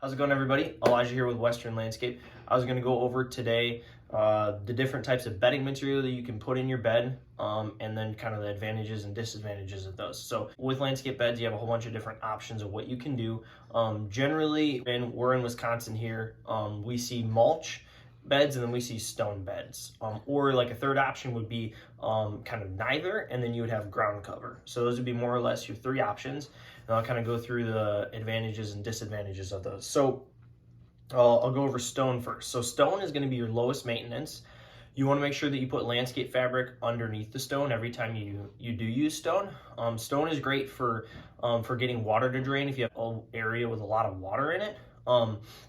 How's it going, everybody? Elijah here with Western Landscape. I was going to go over today the different types of bedding material that you can put in your bed, and then kind of the advantages and disadvantages of those. So with landscape beds, you have a whole bunch of different options of what you can do. Generally, we're in Wisconsin here, we see mulch beds and then we see stone beds, or like a third option would be kind of neither, and then you would have ground cover. So those would be more or less your three options, and I'll kind of go through the advantages and disadvantages of those. So I'll go over stone first. So stone is going to be your lowest maintenance. You want to make sure that you put landscape fabric underneath the stone every time you do use stone. Stone is great for getting water to drain if you have an area with a lot of water in it.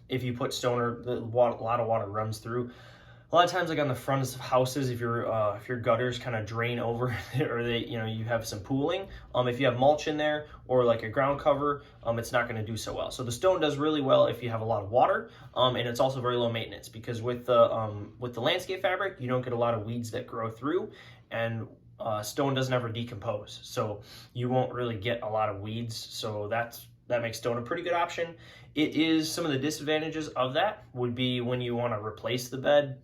If you put stone, or a lot of water runs through. A lot of times, like on the fronts of houses, if your gutters kind of drain over, or you have some pooling. If you have mulch in there or like a ground cover, it's not going to do so well. So the stone does really well if you have a lot of water, and it's also very low maintenance because with the landscape fabric, you don't get a lot of weeds that grow through, and stone doesn't ever decompose, so you won't really get a lot of weeds. So that makes stone a pretty good option. It is some of the disadvantages of that would be when you want to replace the bed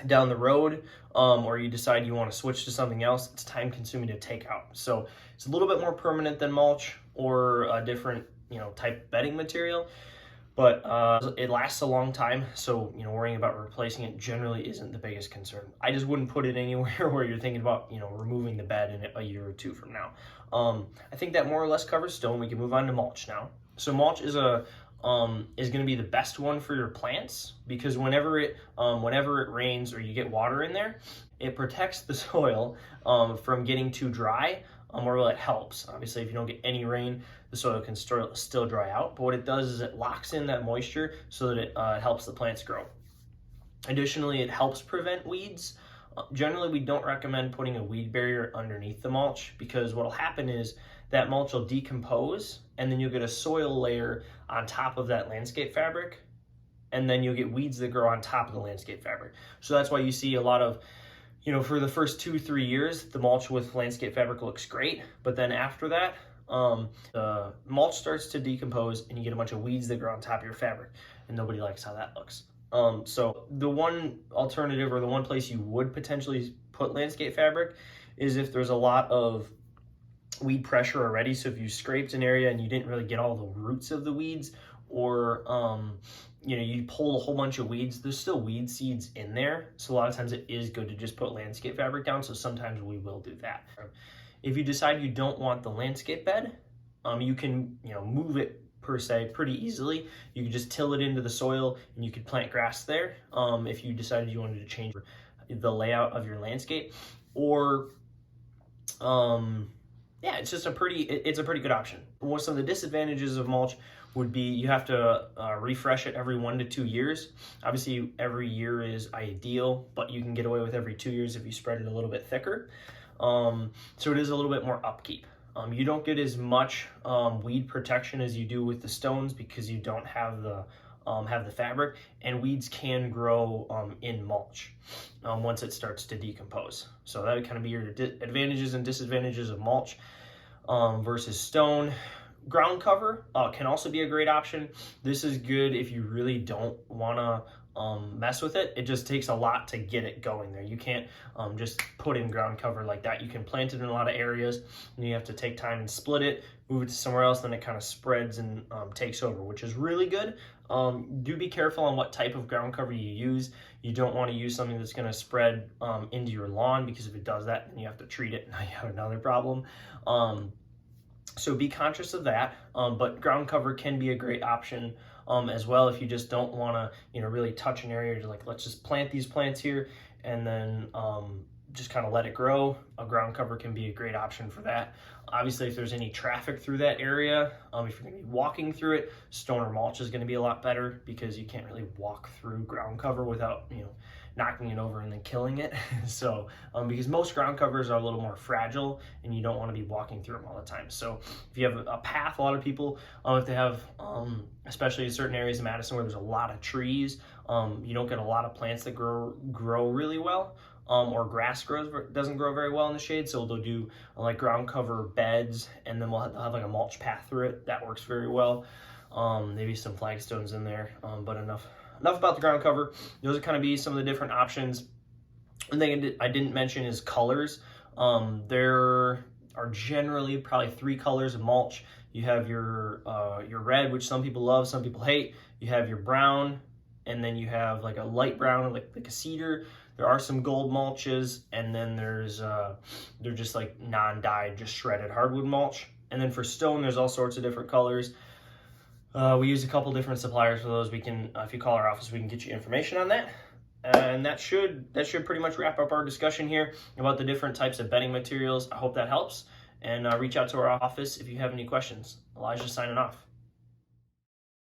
down the road, or you decide you want to switch to something else. It's time consuming to take out. So it's a little bit more permanent than mulch or a different type bedding material, but it lasts a long time. So worrying about replacing it generally isn't the biggest concern. I just wouldn't put it anywhere where you're thinking about removing the bed in a year or two from now. I think that more or less covers stone. We can move on to mulch now. So mulch is going to be the best one for your plants because whenever it rains or you get water in there, it protects the soil from getting too dry, or it helps. Obviously, if you don't get any rain, the soil can still dry out. But what it does is it locks in that moisture so that it helps the plants grow. Additionally, it helps prevent weeds. Generally, we don't recommend putting a weed barrier underneath the mulch because what will happen is that mulch will decompose, and then you'll get a soil layer on top of that landscape fabric, and then you'll get weeds that grow on top of the landscape fabric. So that's why you see a lot of, for the first 2-3 years, the mulch with landscape fabric looks great, but then after that, the mulch starts to decompose, and you get a bunch of weeds that grow on top of your fabric, and nobody likes how that looks. So the one alternative, or the one place you would potentially put landscape fabric, is if there's a lot of weed pressure already. So if you scraped an area and you didn't really get all the roots of the weeds, or you pull a whole bunch of weeds, there's still weed seeds in there. So a lot of times it is good to just put landscape fabric down. So sometimes we will do that. If you decide you don't want the landscape bed, you can move it per se pretty easily. You could just till it into the soil and you could plant grass there, if you decided you wanted to change the layout of your landscape. Or yeah, it's a pretty good option. What some of the disadvantages of mulch would be, you have to refresh it every 1 to 2 years. Obviously, every year is ideal, but you can get away with every 2 years if you spread it a little bit thicker. So it is a little bit more upkeep. You don't get as much weed protection as you do with the stones because you don't have the fabric, and weeds can grow in mulch once it starts to decompose. So that would kind of be your advantages and disadvantages of mulch versus stone. Ground cover can also be a great option. This is good if you really don't want to mess with it. It just takes a lot to get it going there. You can't just put in ground cover like that. You can plant it in a lot of areas, and you have to take time and split it, move it to somewhere else, then it kind of spreads and takes over, which is really good. Do be careful on what type of ground cover you use. You don't want to use something that's going to spread into your lawn, because if it does that, then you have to treat it, and now you have another problem. So be conscious of that, but ground cover can be a great option as well if you just don't want to really touch an area. You're like, let's just plant these plants here and then just kind of let it grow. A ground cover can be a great option for that. Obviously, if there's any traffic through that area, if you're going to be walking through it, stone or mulch is going to be a lot better, because you can't really walk through ground cover without knocking it over and then killing it. So because most ground covers are a little more fragile, and you don't want to be walking through them all the time. So if you have a path, a lot of people, if they have, especially in certain areas of Madison where there's a lot of trees, you don't get a lot of plants that grow really well. Or grass doesn't grow very well in the shade, so they'll do like ground cover beds, and then they'll have like a mulch path through it. That works very well. maybe some flagstones in there, but enough about the ground cover. Those would kind of be some of the different options. One thing I didn't mention is colors. There are generally probably 3 colors of mulch. You have your red, which some people love, some people hate. You have your brown, and then you have like a light brown, like a cedar. There are some gold mulches, and then there's they're just like non-dyed, just shredded hardwood mulch. And then for stone, there's all sorts of different colors. We use a couple different suppliers for those. We can, if you call our office, we can get you information on that. And that should pretty much wrap up our discussion here about the different types of bedding materials. I hope that helps. And reach out to our office if you have any questions. Elijah signing off.